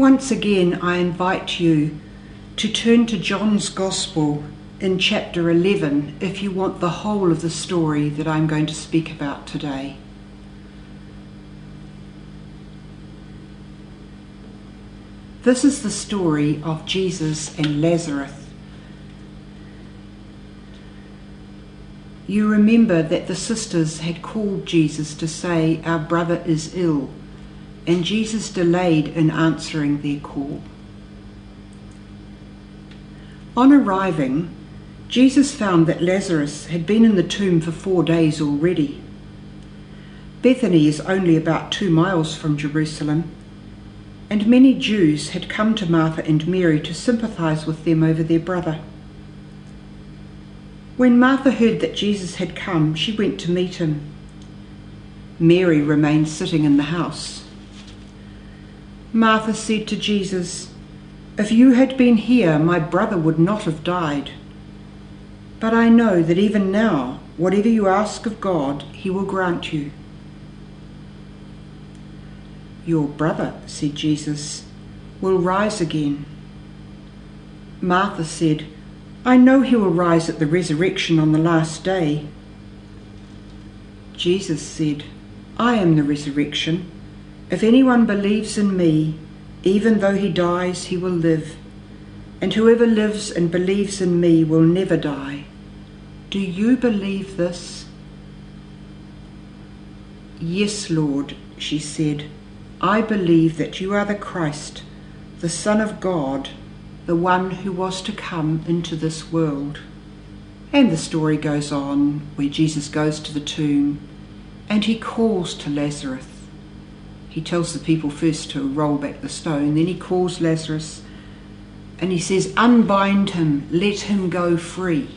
once again I invite you to turn to John's Gospel in chapter 11 if you want the whole of the story that I'm going to speak about today. This is the story of Jesus and Lazarus. You remember that the sisters had called Jesus to say, "Our brother is ill," and Jesus delayed in answering their call. On arriving, Jesus found that Lazarus had been in the tomb for 4 days already. Bethany is only about 2 miles from Jerusalem, and many Jews had come to Martha and Mary to sympathize with them over their brother. When Martha heard that Jesus had come, she went to meet him. Mary remained sitting in the house. Martha said to Jesus, "If you had been here, my brother would not have died. But I know that even now, whatever you ask of God, he will grant you." "Your brother," said Jesus, "will rise again." Martha said, "I know he will rise at the resurrection on the last day." Jesus said, "I am the resurrection. If anyone believes in me, even though he dies, he will live. And whoever lives and believes in me will never die. Do you believe this?" "Yes, Lord," she said. "I believe that you are the Christ, the Son of God, the one who was to come into this world." And the story goes on where Jesus goes to the tomb and he calls to Lazarus. He tells the people first to roll back the stone, then he calls Lazarus and he says, "Unbind him, let him go free."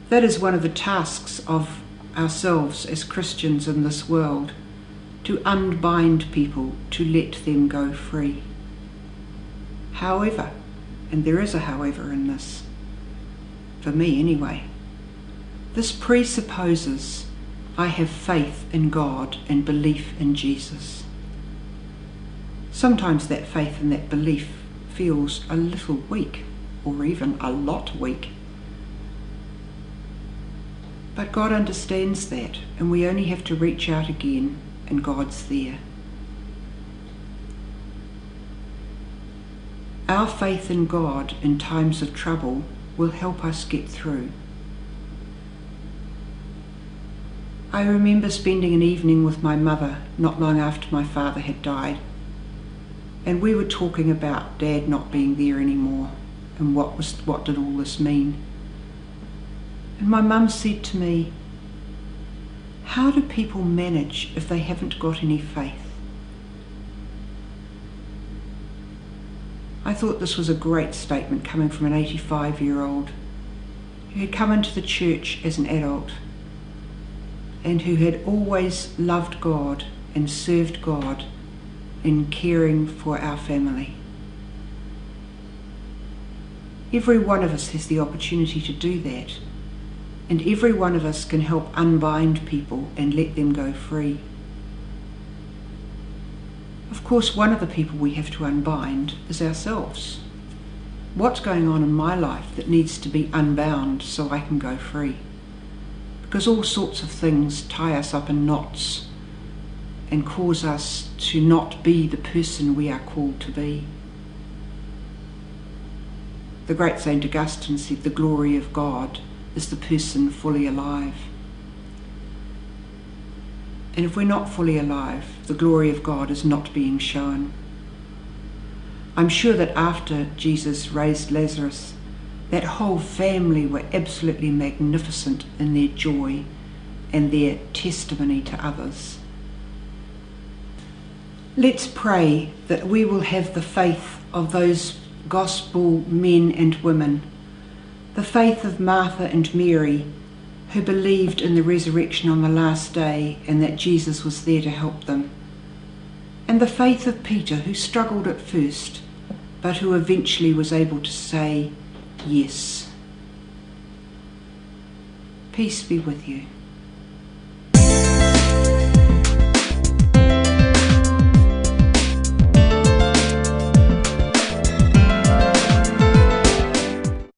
That is one of the tasks of ourselves as Christians in this world, to unbind people, to let them go free. However, and there is a however in this, for me anyway, this presupposes I have faith in God and belief in Jesus. Sometimes that faith and that belief feels a little weak, or even a lot weak. But God understands that, and we only have to reach out again, and God's there. Our faith in God in times of trouble will help us get through. I remember spending an evening with my mother not long after my father had died, and we were talking about Dad not being there anymore, and what did all this mean. And my mum said to me, "How do people manage if they haven't got any faith?" I thought this was a great statement coming from an 85-year-old who had come into the church as an adult and who had always loved God and served God in caring for our family. Every one of us has the opportunity to do that. And every one of us can help unbind people and let them go free. Of course, one of the people we have to unbind is ourselves. What's going on in my life that needs to be unbound so I can go free? Because all sorts of things tie us up in knots and cause us to not be the person we are called to be. The great Saint Augustine said, "The glory of God is the person fully alive." And if we're not fully alive, the glory of God is not being shown. I'm sure that after Jesus raised Lazarus, that whole family were absolutely magnificent in their joy and their testimony to others. Let's pray that we will have the faith of those gospel men and women, the faith of Martha and Mary, who believed in the resurrection on the last day and that Jesus was there to help them, and the faith of Peter, who struggled at first, but who eventually was able to say yes. Peace be with you.